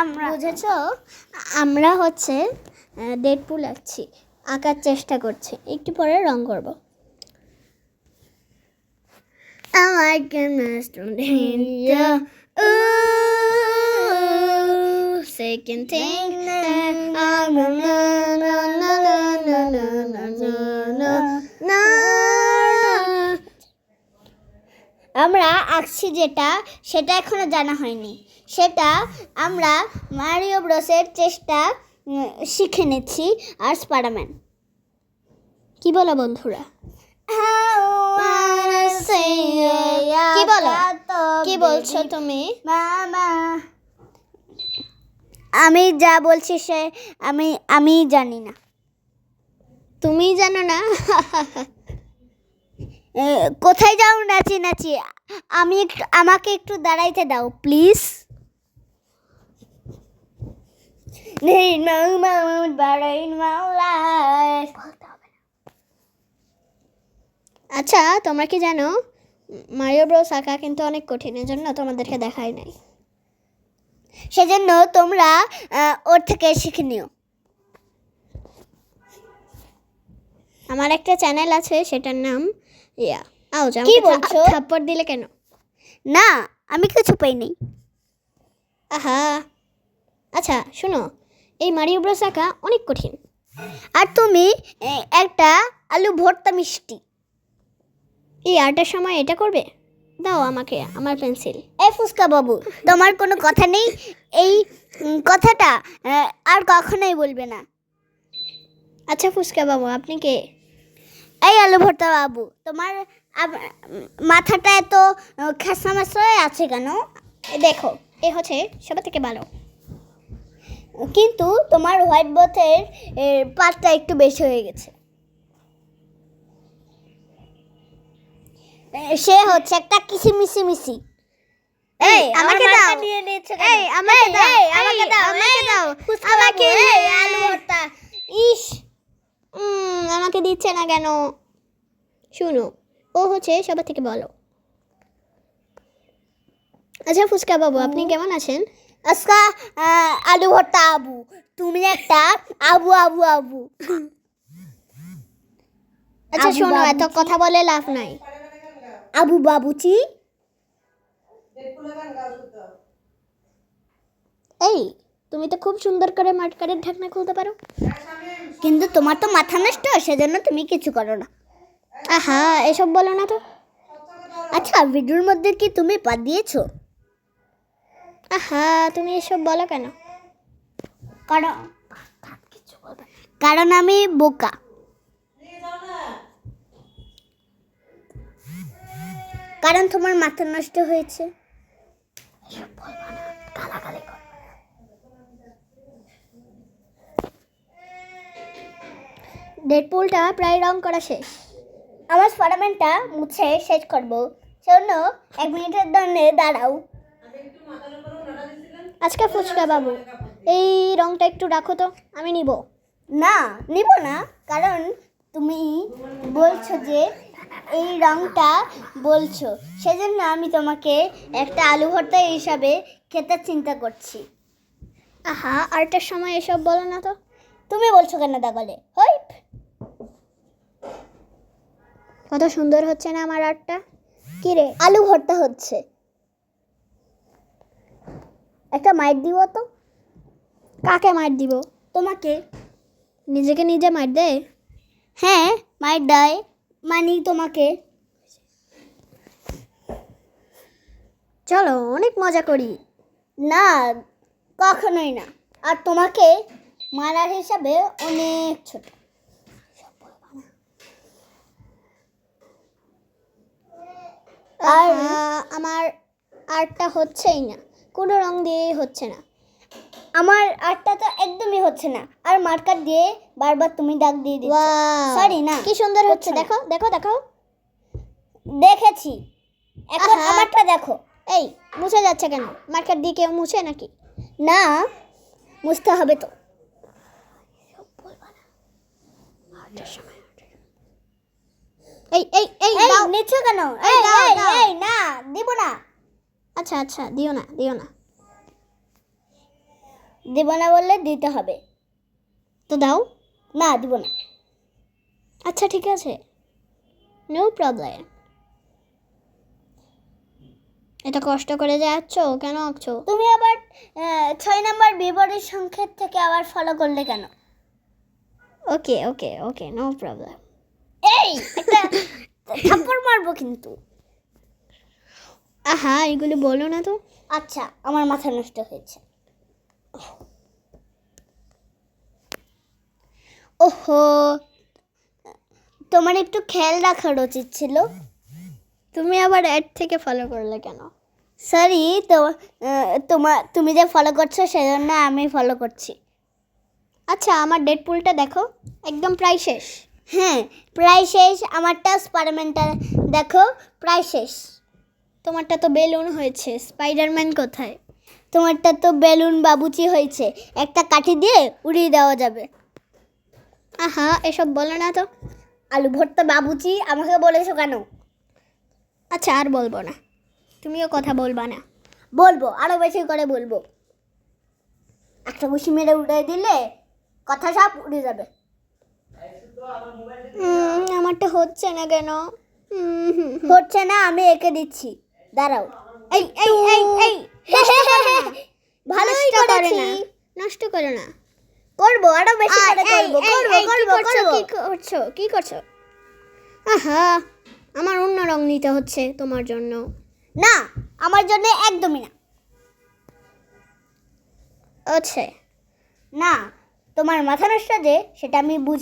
আমরা বুঝেছ, আমরা হচ্ছে ডেডপুল আঁকছি, আঁকার চেষ্টা করছি, একটু পরে রং করব। আমার second thing আমরা আঁকছি যেটা, সেটা এখনো জানা হয়নি। সেটা আমরা মারিও ব্রসের চেষ্টা শিখে নিচ্ছি আর স্পাইডারম্যান। কি বলো বন্ধুরা? কি বলো, কি বলছো তুমি? মামা, আমি যা বলছি সে আমি জানি না। তুমি জানো না? কোথায় যাও নাচি নাচি? আমাকে একটু দাঁড়াইতে দাও প্লিজ। আচ্ছা, তোমরা কি জানো মারিও ব্রোস আঁকা কিন্তু অনেক কঠিন, এজন্য তোমাদেরকে দেখাই নাই। সেজন্য তোমরা ওর থেকে শিখে নিও। আমার একটা চ্যানেল আছে, সেটার নাম কি বলছো? থাপ্পড় দিলে কেন? না, আমি কিছু পাইনি। আহা, আচ্ছা শোনো, এই মারিও ব্রোস আঁকা অনেক কঠিন। আর তুমি একটা আলু ভর্তা মিষ্টি, এই আর্টের সময় এটা করবে? দাও আমাকে আমার পেন্সিল। এই ফুচকা বাবু, তোমার কোনো কথা নেই? এই কথাটা আর কখনোই বলবে না। আচ্ছা ফুচকা বাবু, আপনি কে? এই আলু ভর্তা বাবু, তোমার মাথাটা এত খেসামাস হয়ে আছে কেন? দেখো, এ হচ্ছে সবার থেকে ভালো, কিন্তু তোমার হোয়াইট বোর্ডের পাতটা একটু বেশি হয়ে গেছে। সে হচ্ছে একটা কিসিমিসি। এই আমাকে দাও, এই আমাকে দাও, আমাকে দাও, আমাকে দাও, আমাকে আলু ভর্তা। ইস, আমাকে দিচ্ছে না কেন? শুনো, ও হচ্ছে সবার থেকে ভালো। আচ্ছা ফুচকা বাবু, আপনি কেমন আছেন? আজকা আলু ভর্তা আবু, তুমি একটা আবু আবু আবু। আচ্ছা শোনো, এত কথা বলে লাভ নাই। আবু বাবুচি, এই তুমি তো খুব সুন্দর করে মাটকারের ঢাকনা খুলতে পারো, কিন্তু তোমার তো মাথা নষ্ট, সেজন্য তুমি কিছু করো না। আহা, এসব বলো না তো। আচ্ছা, ভিডিওর মধ্যে কি তুমি পা দিয়েছো? আহা, তুমি এসব বলো কেন? কারণ আমি বোকা। কারণ তোমার মাথা নষ্ট হয়েছে। এসব বলবো না, গালাগালি করবো না। ডেডপুলটা প্রায় রং করা শেষ। আমার স্পাইডারম্যানটা মুছে শেষ করবো, সেজন্য 1 মিনিটের জন্য দাঁড়াও। আজকে ফুচকা বাবু, এই রংটা একটু রাখো তো, আমি নিব। না, নিব না, কারণ তুমি বলছো যে এই রংটা বলছো, সেজন্য আমি তোমাকে একটা আলু ভর্তা হিসাবে খেতে চিন্তা করছি। আহা, আর্টের সময় এসব বলো না তো। তুমি বলছো কেন তাহলে? হই, কত সুন্দর হচ্ছে না আমার আর্টটা? কি রে, আলু ভর্তা হচ্ছে। একটা মাইর দিব তো। কাকে মাইর দিব? তোমাকে। নিজেকে নিজে মাইর দেয়? হ্যাঁ, মাইর দেয়, মানি তোমাকে। চলো অনেক মজা করি। না, কখনোই না। আর তোমাকে মারার হিসাবে অনেক ছোট। আর আমার আর্টটা হচ্ছেই না, কোনো রং দিয়েই হচ্ছে না। আমার আর্টটা তো একদমই হচ্ছে না, আর মার্কার দিয়ে বারবার তুমি দাগ দিয়ে দিচ্ছ। সরি না, কি সুন্দর হচ্ছে, দেখো দেখো দেখো। দেখেছি, এখন আমারটা দেখো। এই মুছে যাচ্ছে কেন? মার্কার দিয়ে কেউ মুছে নাকি? না, মুছতে হবে তো। এই এই এই নিচ্ছ কেন? এই এই না, দিব না। আচ্ছা আচ্ছা, দিও না দিও না। দিব না বললে দিতে হবে। তো দাও। না, দিব না। আচ্ছা ঠিক আছে, নো প্রবলেম। এটা কষ্ট করে যাচ্ছ কেন আঁকছো? তুমি আবার 6 নম্বর বিপরীত সংখ্যা থেকে আবার ফলো করলে কেন? ওকে ওকে ওকে, নো প্রবলেম। এই একটা থাপ্পড় মারবো কিন্তু। আহা, এগুলো বলো না তো। আচ্ছা, আমার মাথা নষ্ট হয়েছে। ওহো, তোমার একটু খেয়াল রাখার উচিত ছিল। তুমি আবার অ্যাড থেকে ফলো করলে কেন? সরি, তুমি যে ফলো করছো সেজন্য আমি ফলো করছি। আচ্ছা, আমার ডেড পুলটা দেখো, একদম প্রায় শেষ। হ্যাঁ, প্রায় শেষ। আমারটা স্পাইডারম্যানটা দেখো, প্রায় শেষ। তোমারটা তো বেলুন হয়েছে, স্পাইডারম্যান কোথায়? তোমারটা তো বেলুন বাবুচি হয়েছে, একটা কাঠি দিয়ে উড়িয়ে দেওয়া যাবে। আহা, এসব বলো না তো। আলু ভর্তা বাবুচি আমাকে বলেছো কেন? আচ্ছা, আর বলবো না, তুমিও কথা বলবা না। বলবো, আরো বেশি করে বলবো। একটা ঘুষি মেরে উড়ে দিলে কথা সব উড়ে যাবে। আমারটা হচ্ছে না কেন? হচ্ছে না, আমি এঁকে দিচ্ছি, দাঁড়াও। এই এই এই এই, ভালোই নষ্ট করো করেছি। না, নষ্ট করো না। করবো, আরো বেশি করে করবো। কি করছো? আহা, আমার অন্য রং নিতে হচ্ছে তোমার জন্য। না, আমার জন্য একদমই না। আচ্ছা, না, তোমার মাথা নষ্ট যে, সেটা আমি বুঝি।